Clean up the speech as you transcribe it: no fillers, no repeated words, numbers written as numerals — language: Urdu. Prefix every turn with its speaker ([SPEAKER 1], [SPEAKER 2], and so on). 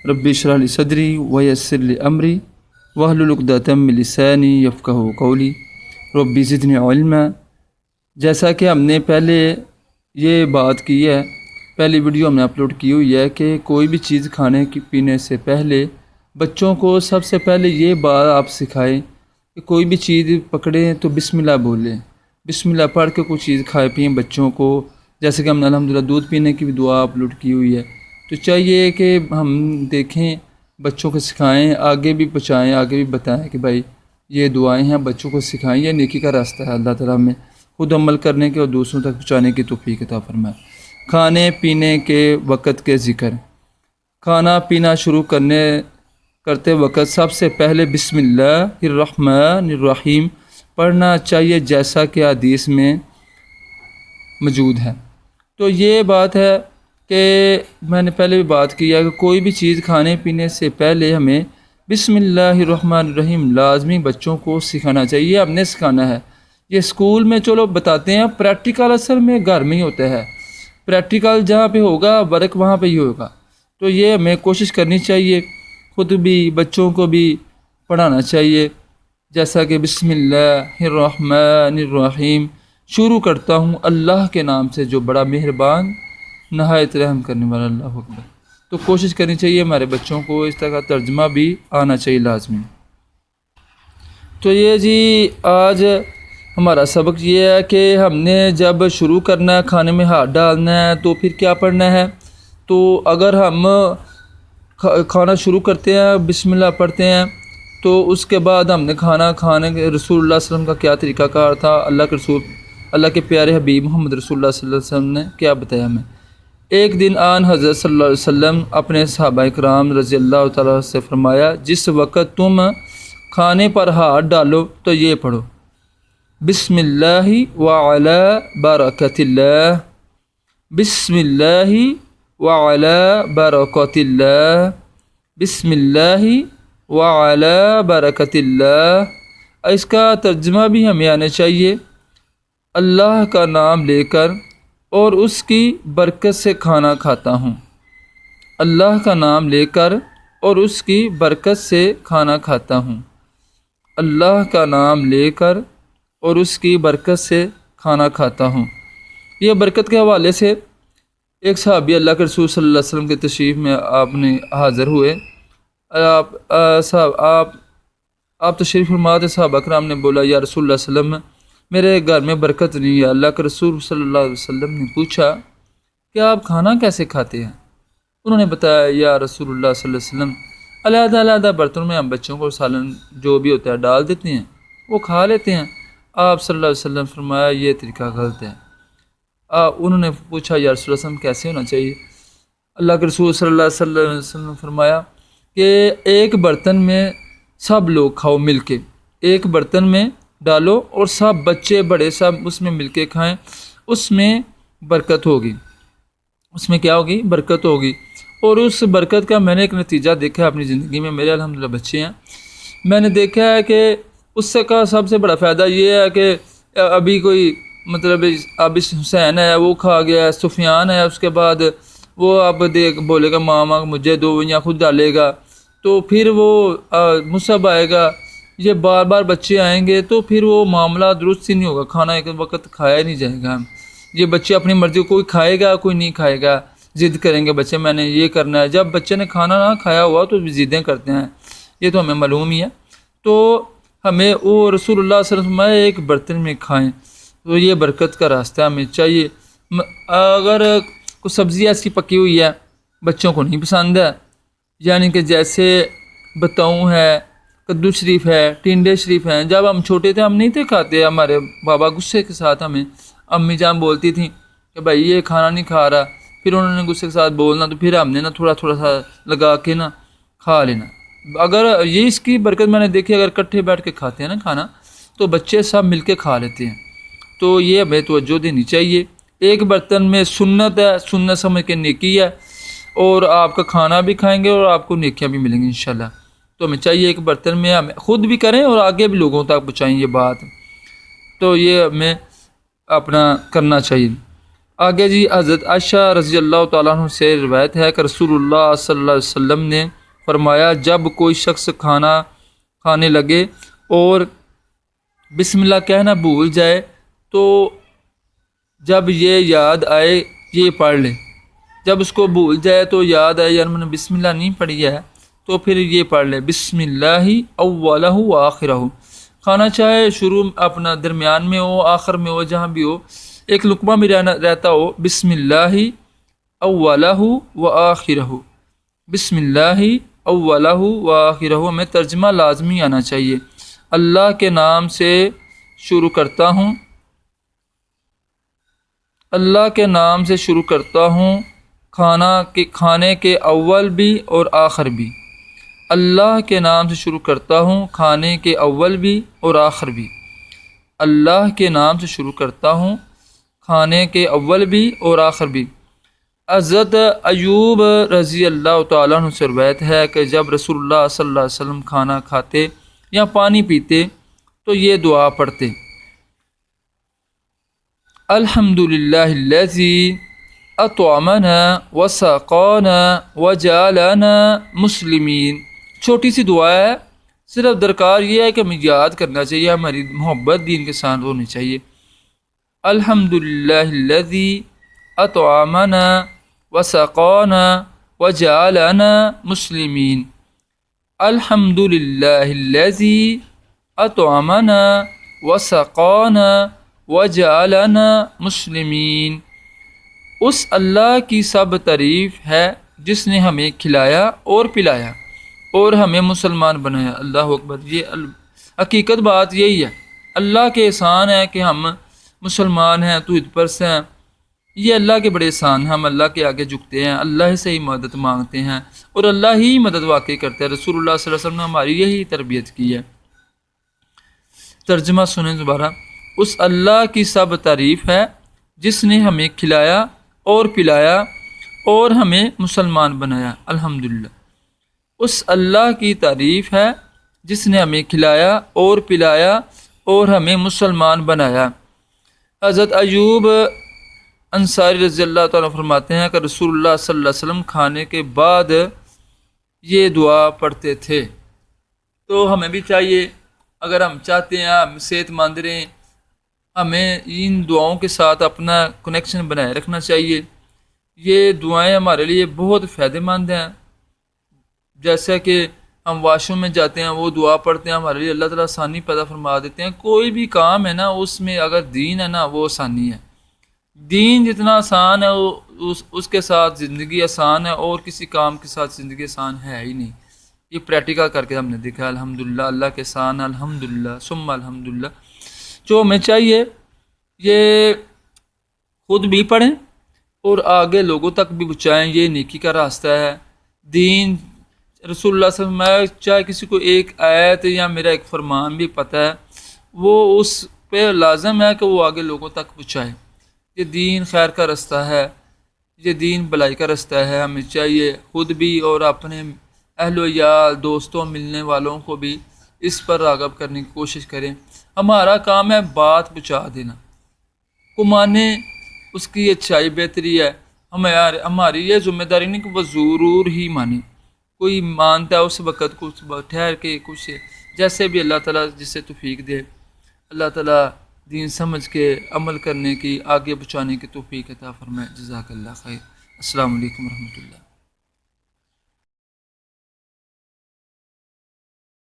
[SPEAKER 1] رب اشرح لی صدری ویسر لی امری واحلل عقدۃ من لسانی یفقہوا قولی رب زدنی علما۔ جیسا کہ ہم نے پہلے یہ بات کی ہے، پہلی ویڈیو ہم نے اپلوڈ کی ہوئی ہے کہ کوئی بھی چیز کھانے کی پینے سے پہلے بچوں کو سب سے پہلے یہ بات آپ سکھائیں کہ کوئی بھی چیز پکڑیں تو بسم اللہ بولیں، بسم اللہ پڑھ کے کوئی چیز کھائے پئیں بچوں کو۔ جیسے کہ ہم نے الحمدللہ دودھ پینے کی بھی دعا اپلوڈ کی ہوئی ہے، تو چاہیے کہ ہم دیکھیں بچوں کو سکھائیں، آگے بھی پہنچائیں، آگے بھی بتائیں کہ بھائی یہ دعائیں ہیں، بچوں کو سکھائیں، یہ نیکی کا راستہ ہے۔ اللہ تعالیٰ ہمیں خود عمل کرنے کے اور دوسروں تک پہنچانے کی توفیق عطا فرمائے۔ کھانے پینے کے وقت کے ذکر۔ کھانا پینا شروع کرتے وقت سب سے پہلے بسم اللہ الرحمن الرحیم پڑھنا چاہیے، جیسا کہ حدیث میں موجود ہے۔ تو یہ بات ہے کہ میں نے پہلے بھی بات کی ہے کہ کوئی بھی چیز کھانے پینے سے پہلے ہمیں بسم اللہ الرحمن الرحیم لازمی بچوں کو سکھانا چاہیے، یہ ہم نے سکھانا ہے۔ یہ اسکول میں چلو بتاتے ہیں، پریکٹیکل اصل میں گھر میں ہی ہوتا ہے، پریکٹیکل جہاں پہ ہوگا ورک وہاں پہ ہی ہوگا۔ تو یہ ہمیں کوشش کرنی چاہیے، خود بھی بچوں کو بھی پڑھانا چاہیے، جیسا کہ بسم اللہ الرحمن الرحیم شروع کرتا ہوں اللہ کے نام سے جو بڑا مہربان نہایت رحم کرنے والا۔ اللہ اکبر۔ تو کوشش کرنی چاہیے ہمارے بچوں کو اس طرح کا ترجمہ بھی آنا چاہیے لازمی۔ تو یہ جی آج ہمارا سبق یہ ہے کہ ہم نے جب شروع کرنا ہے کھانے میں ہاتھ ڈالنا ہے تو پھر کیا پڑھنا ہے۔ تو اگر ہم کھانا شروع کرتے ہیں بسم اللہ پڑھتے ہیں تو اس کے بعد ہم نے کھانا کھانے کے رسول اللہ صلی اللہ علیہ وسلم کا کیا طریقہ کار تھا، اللہ کے رسول اللہ کے پیارے حبیب محمد رسول اللہ صلی اللہ علیہ وسلم نے کیا بتایا ہمیں۔ ایک دن آن حضرت صلی اللہ علیہ وسلم اپنے صحابہ اکرام رضی اللہ تعالیٰ سے فرمایا، جس وقت تم کھانے پر ہاتھ ڈالو تو یہ پڑھو، بسم اللہ وعلی برکت اللہ، بسم اللہ وعلی برکت اللہ، بسم اللہ وعلی برکت اللہ۔ اس کا ترجمہ بھی ہمیں آنا چاہیے، اللہ کا نام لے کر اور اس کی برکت سے کھانا کھاتا ہوں، اللہ کا نام لے کر اور اس کی برکت سے کھانا کھاتا ہوں، اللہ کا نام لے کر اور اس کی برکت سے کھانا کھاتا ہوں۔ یہ برکت کے حوالے سے ایک صحابی اللہ کے رسول صلی اللہ علیہ وسلم کے تشریف میں آپ نے حاضر ہوئے، آپ تشریف فرما تھے، صحابہ کرام نے بولا یا رسول اللہ صلی اللہ علیہ وسلم میرے گھر میں برکت نہیں ہے۔ اللہ کے رسول صلی اللہ علیہ وسلم نے پوچھا کہ آپ کھانا کیسے کھاتے ہیں؟ انہوں نے بتایا یا رسول اللہ صلی اللہ علیہ وسلم علیحدہ علیحدہ برتنوں میں ہم بچوں کو سالن جو بھی ہوتا ہے ڈال دیتے ہیں، وہ کھا لیتے ہیں۔ آپ صلی اللہ علیہ وسلم فرمایا یہ طریقہ غلط ہے۔ انہوں نے پوچھا یا رسول اللہ صلی اللہ علیہ وسلم کیسے ہونا چاہیے؟ اللہ کے رسول صلی اللہ علیہ وسلم نے فرمایا کہ ایک برتن میں سب لوگ کھاؤ مل کے، ایک برتن میں ڈالو اور سب بچے بڑے سب اس میں مل کے کھائیں، اس میں برکت ہوگی، اس میں کیا ہوگی؟ برکت ہوگی۔ اور اس برکت کا میں نے ایک نتیجہ دیکھا ہے اپنی زندگی میں، میرے الحمدللہ بچے ہیں، میں نے دیکھا ہے کہ اس سے کا سب سے بڑا فائدہ یہ ہے کہ ابھی کوئی مطلب اب حسین ہے وہ کھا گیا، سفیان ہے، اس کے بعد وہ اب بولے گا ماما مجھے دو یا خود ڈالے گا، تو پھر وہ مصعب آئے گا، یہ بار بار بچے آئیں گے تو پھر وہ معاملہ درست ہی نہیں ہوگا، کھانا ایک وقت کھایا نہیں جائے گا۔ یہ بچے اپنی مرضی کوئی کھائے گا کوئی نہیں کھائے گا، ضد کریں گے بچے میں نے یہ کرنا ہے، جب بچے نے کھانا نہ کھایا ہوا تو ضدیں کرتے ہیں، یہ تو ہمیں معلوم ہی ہے۔ تو ہمیں وہ رسول اللہ صلی اللہ علیہ وسلم ایک برتن میں کھائیں، تو یہ برکت کا راستہ ہمیں چاہیے۔ اگر کوئی سبزی ایسی پکی ہوئی ہے بچوں کو نہیں پسند ہے، یعنی کہ جیسے بتاؤں ہے، کدو شریف ہے، ٹینڈے شریف ہیں، جب ہم چھوٹے تھے ہم نہیں تھے کھاتے، ہمارے بابا غصے کے ساتھ ہمیں امی جان بولتی تھیں کہ بھائی یہ کھانا نہیں کھا رہا، پھر انہوں نے غصے کے ساتھ بولنا تو پھر ہم نے نا تھوڑا تھوڑا سا لگا کے نا کھا لینا۔ اگر یہ اس کی برکت میں نے دیکھی، اگر اکٹھے بیٹھ کے کھاتے ہیں نا کھانا تو بچے سب مل کے کھا لیتے ہیں، تو یہ ہمیں توجہ دینی چاہیے۔ ایک برتن میں سنت ہے، سنت سمجھ کے نیکی ہے، اور آپ کا کھانا بھی کھائیں گے اور آپ کو نیکیاں بھی ملیں گی انشاءاللہ۔ تو ہمیں چاہیے ایک برتن میں ہمیں خود بھی کریں اور آگے بھی لوگوں تک پہنچائیں یہ بات، تو یہ ہمیں اپنا کرنا چاہیے۔ آگے جی حضرت عائشہ رضی اللہ تعالیٰ عنہ سے روایت ہے کہ رسول اللہ صلی اللہ علیہ وسلم نے فرمایا جب کوئی شخص کھانا کھانے لگے اور بسم اللہ کہنا بھول جائے تو جب یہ یاد آئے یہ پڑھ لے، جب اس کو بھول جائے تو یاد آئے یار میں نے بسم اللہ نہیں پڑھی ہے تو پھر یہ پڑھ لے بسم اللہ اولہ و آخرہ، کھانا چاہے شروع اپنا درمیان میں ہو آخر میں ہو جہاں بھی ہو، ایک لقمہ بھی رہتا ہو، بسم اللہ اولہ و آخرہ، بسم اللہ اولہ و آخرہ، ہمیں ترجمہ لازمی آنا چاہیے۔ اللہ کے نام سے شروع کرتا ہوں، اللہ کے نام سے شروع کرتا ہوں کھانے کے اول بھی اور آخر بھی، اللہ کے نام سے شروع کرتا ہوں کھانے کے اول بھی اور آخر بھی، اللہ کے نام سے شروع کرتا ہوں کھانے کے اول بھی اور آخر بھی۔ حضرت ایوب رضی اللہ تعالیٰ عنہ سے روایت ہے کہ جب رسول اللہ صلی اللہ علیہ وسلم کھانا کھاتے یا پانی پیتے تو یہ دعا پڑھتے، الحمدللہ الذی اطعمنا وسقانا وجعلنا مسلمین۔ چھوٹی سی دعا ہے، صرف درکار یہ ہے کہ ہمیں یاد کرنا چاہیے، ہماری محبت دین کے ساتھ ہونی چاہیے۔ الحمدللہ الذی اطعمنا وسقانا وجعلنا مسلمین، الحمدللہ الذی اطعمنا وسقانا وجعلنا مسلمین۔ اس اللہ کی سب تعریف ہے جس نے ہمیں کھلایا اور پلایا اور ہمیں مسلمان بنایا۔ اللہ اکبر، یہ حقیقت بات یہی ہے، اللہ کے احسان ہے کہ ہم مسلمان ہیں، توحید پرست ہیں، یہ اللہ کے بڑے احسان ہیں۔ ہم اللہ کے آگے جھکتے ہیں، اللہ سے ہی مدد مانگتے ہیں اور اللہ ہی مدد واقع کرتے ہیں۔ رسول اللہ صلی اللہ علیہ وسلم نے ہماری یہی تربیت کی ہے۔ ترجمہ سنیں دوبارہ، اس اللہ کی سب تعریف ہے جس نے ہمیں کھلایا اور پلایا اور ہمیں مسلمان بنایا۔ الحمدللہ، اس اللہ کی تعریف ہے جس نے ہمیں کھلایا اور پلایا اور ہمیں مسلمان بنایا۔ حضرت ایوب انصاری رضی اللہ تعالیٰ فرماتے ہیں کہ رسول اللہ صلی اللہ علیہ وسلم کھانے کے بعد یہ دعا پڑھتے تھے۔ تو ہمیں بھی چاہیے، اگر ہم چاہتے ہیں ہم صحت مند رہیں، ہمیں ان دعاؤں کے ساتھ اپنا کنیکشن بنائے رکھنا چاہیے۔ یہ دعائیں ہمارے لیے بہت فائدہ مند ہیں، جیسا کہ ہم واش روم میں جاتے ہیں وہ دعا پڑھتے ہیں، ہمارے لیے اللہ تعالیٰ آسانی پیدا فرما دیتے ہیں۔ کوئی بھی کام ہے نا، اس میں اگر دین ہے نا وہ آسانی ہے، دین جتنا آسان ہے اس کے ساتھ زندگی آسان ہے، اور کسی کام کے ساتھ زندگی آسان ہے ہی نہیں۔ یہ پریکٹیکل کر کے ہم نے دیکھا، الحمدللہ اللہ کے احسان، الحمدللہ ثم الحمدللہ۔ جو ہمیں چاہیے یہ خود بھی پڑھیں اور آگے لوگوں تک بھی پہنچائیں، یہ نیکی کا راستہ ہے۔ دین رسول اللہ صلی اللہ علیہ وسلم، چاہے کسی کو ایک آیت یا میرا ایک فرمان بھی پتہ ہے، وہ اس پہ لازم ہے کہ وہ آگے لوگوں تک پہنچائے۔ یہ دین خیر کا راستہ ہے، یہ دین بھلائی کا راستہ ہے۔ ہمیں چاہیے خود بھی اور اپنے اہل و عیال، دوستوں، ملنے والوں کو بھی اس پر راغب کرنے کی کوشش کریں۔ ہمارا کام ہے بات پہنچا دینا، کمانے اس کی اچھائی بہتری ہے، ہماری یہ ذمہ داری نہیں کہ وہ ضرور ہی مانے، کوئی مانتا ہے اس وقت کچھ ٹھہر کے کچھ جیسے بھی اللہ تعالیٰ جسے توفیق دے، اللہ تعالیٰ دین سمجھ کے عمل کرنے کی، آگے پہنچانے کی توفیق عطا فرمائے۔ جزاک اللہ خیر۔ السلام علیکم ورحمۃ اللہ۔